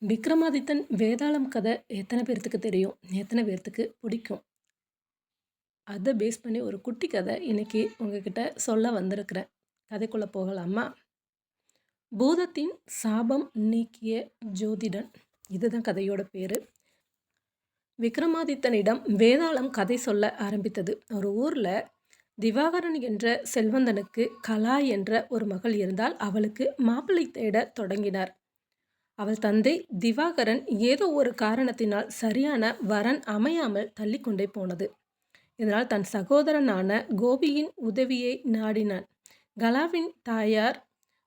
விக்ரமாதித்தன் வேதாளம் கதை எத்தனை பேர்த்துக்கு தெரியும்? எத்தனை பேர்த்துக்கு பிடிக்கும்? அதை பேஸ் பண்ணி ஒரு குட்டி கதை இன்னைக்கு உங்ககிட்ட சொல்ல வந்திருக்கிறேன். கதைக்குள்ளே போகலாமா? பூதத்தின் சாபம் நீக்கிய ஜோதிடன். இதுதான் கதையோட பேர். விக்ரமாதித்தனிடம் வேதாளம் கதை சொல்ல ஆரம்பித்தது. ஒரு ஊரில் திவாகரன் என்ற செல்வந்தனுக்கு கலா என்ற ஒரு மகள் இருந்தால் அவளுக்கு மாப்பிள்ளை தேட தொடங்கினார். அவள் தந்தை திவாகரன் ஏதோ ஒரு காரணத்தினால் சரியான வரன் அமையாமல் தள்ளிக்கொண்டே போனது. இதனால் தன் சகோதரனான கோபியின் உதவியை நாடினான். கலாவின் தாயார்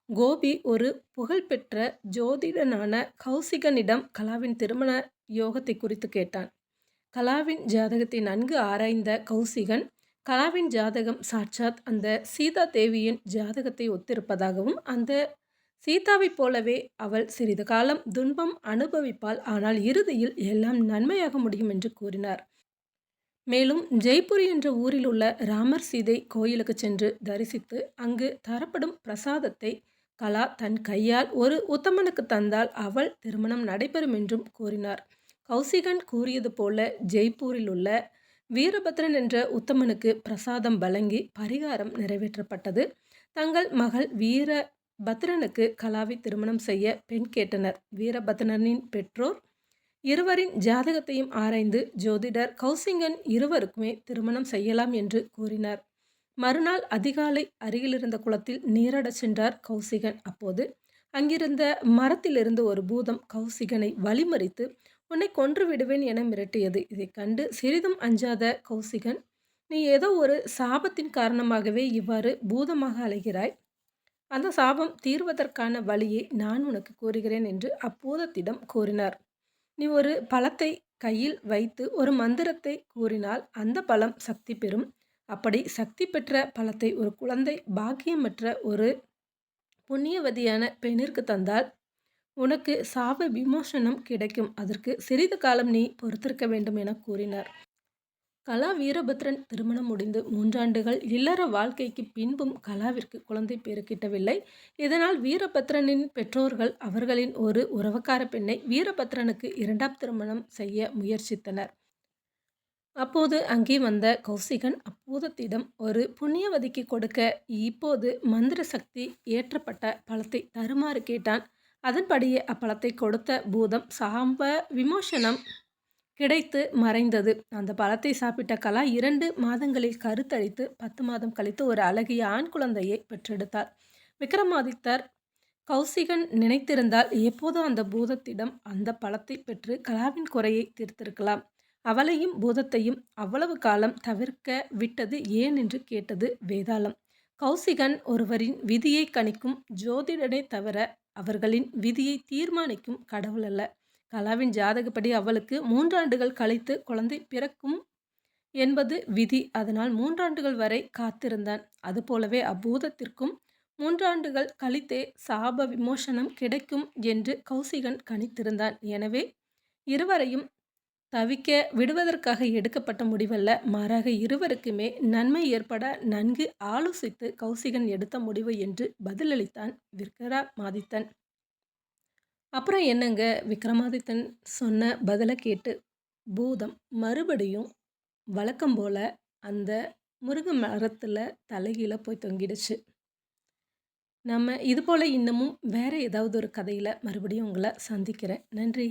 கோபி ஒரு புகழ்பெற்ற ஜோதிடனான கௌசிகனிடம் கலாவின் திருமண யோகத்தை குறித்து கேட்டான். கலாவின் ஜாதகத்தை நன்கு ஆராய்ந்த கௌசிகன் கலாவின் ஜாதகம் சாட்சாத் அந்த சீதா தேவியின் ஜாதகத்தை ஒத்திருப்பதாகவும், அந்த சீதாவைப் போலவே அவள் சிறிது காலம் துன்பம் அனுபவிப்பாள், ஆனால் இறுதியில் எல்லாம் நன்மையாக முடியும் என்று கூறினார். மேலும் ஜெய்ப்பூர் என்ற ஊரில் உள்ள ராமர் சீதை கோயிலுக்கு சென்று தரிசித்து அங்கு தரப்படும் பிரசாதத்தை கலா தன் கையால் ஒரு உத்தமனுக்கு தந்தால் அவள் திருமணம் நடைபெறும் என்றும் கூறினார். கௌசிகன் கூறியது போல ஜெய்ப்பூரில் உள்ள வீரபத்ரன் என்ற உத்தமனுக்கு பிரசாதம் வழங்கி பரிகாரம் நிறைவேற்றப்பட்டது. தங்கள் மகள் வீரபத்ரனுக்கு கலாவை திருமணம் செய்ய பெண் கேட்டனர். வீரபத்ரனின் பெற்றோர் இருவரின் ஜாதகத்தையும் ஆராய்ந்து ஜோதிடர் கௌசிகன் இருவருக்குமே திருமணம் செய்யலாம் என்று கூறினார். மறுநாள் அதிகாலை அருகிலிருந்த குளத்தில் நீராடச் சென்றார் கௌசிகன். அப்போது அங்கிருந்த மரத்திலிருந்து ஒரு பூதம் கௌசிகனை வழிமறித்து உன்னை கொன்று விடுவேன் என மிரட்டியது. இதை கண்டு சிறிதும் அஞ்சாத கௌசிகன், நீ ஏதோ ஒரு சாபத்தின் காரணமாகவே இவ்வாறு பூதமாக அலைகிறாய். அந்த சாபம் தீர்வதற்கான வழியை நான் உனக்கு கூறுகிறேன் என்று அப்பூதத்திடம் கூறினார். நீ ஒரு பழத்தை கையில் வைத்து ஒரு மந்திரத்தை கூறினால் அந்த பழம் சக்தி பெறும். அப்படி சக்தி பெற்ற பழத்தை ஒரு குழந்தை பாக்கியமற்ற ஒரு புண்ணியவதியான பெண்ணிற்கு தந்தால் உனக்கு சாப விமோசனம் கிடைக்கும். அதற்கு சிறிது காலம் நீ பொறுத்திருக்க வேண்டும் என கூறினார். கலா வீரபத்ரன் திருமணம் முடிந்து 3 ஆண்டுகள் இல்லற வாழ்க்கைக்கு பின்பும் கலாவிற்கு குழந்தை பேறு கிட்டவில்லை. இதனால் வீரபத்ரனின் பெற்றோர்கள் அவர்களின் ஒரு உறவுக்கார பெண்ணை வீரபத்ரனுக்கு 2ஆம் திருமணம் செய்ய முயற்சித்தனர். அப்போது அங்கே வந்த கௌசிகன் அப்பூதத்திடம் ஒரு புண்ணியவதிக்கு கொடுக்க இப்போது மந்திர சக்தி ஏற்றப்பட்ட பழத்தை தருமாறு கேட்டான். அதன்படியே அப்பழத்தை கொடுத்த பூதம் சாப விமோசனம் கிடைத்து மறைந்தது. அந்த பழத்தை சாப்பிட்ட கலா 2 மாதங்களில் கருத்தரித்து 10 மாதம் கழித்து ஒரு அழகிய ஆண் குழந்தையை பெற்றெடுத்தார். விக்ரமாதித்தர் கௌசிகன் நினைத்திருந்தால் எப்போதோ அந்த பூதத்திடம் அந்த பழத்தை பெற்று கலாவின் குறையை தீர்த்திருக்கலாம். அவளையும் பூதத்தையும் அவ்வளவு காலம் தவிர்க்க விட்டது ஏன் என்று கேட்டது வேதாளம். கௌசிகன் ஒருவரின் விதியை கணிக்கும் ஜோதிடனே தவிர அவர்களின் விதியை தீர்மானிக்கும் கடவுள் அல்ல. கலாவின் ஜாதகப்படி அவளுக்கு 3 ஆண்டுகள் கழித்து குழந்தை பிறக்கும் என்பது விதி. அதனால் 3 ஆண்டுகள் வரை காத்திருந்தான். அதுபோலவே அப்பூதத்திற்கும் 3 ஆண்டுகள் கழித்தே சாப விமோசனம் கிடைக்கும் என்று கௌசிகன் கணித்திருந்தான். எனவே இருவரையும் தவிக்க விடுவதற்காக எடுக்கப்பட்ட முடிவல்ல, மாறாக இருவருக்குமே நன்மை ஏற்பட நன்கு ஆலோசித்து கௌசிகன் எடுத்த முடிவு என்று பதிலளித்தான் விக்ரமாதித்தன். அப்புறம் என்னங்க, விக்ரமாதித்தன் சொன்ன பதிலை கேட்டு பூதம் மறுபடியும் வழக்கம் போல அந்த முருங்கை மரத்தில் தலைகீழ போய் தொங்கிடுச்சு. நம்ம இது போல் இன்னமும் வேறு ஏதாவது ஒரு கதையில் மறுபடியும் உங்களை சந்திக்கிறேன். நன்றி.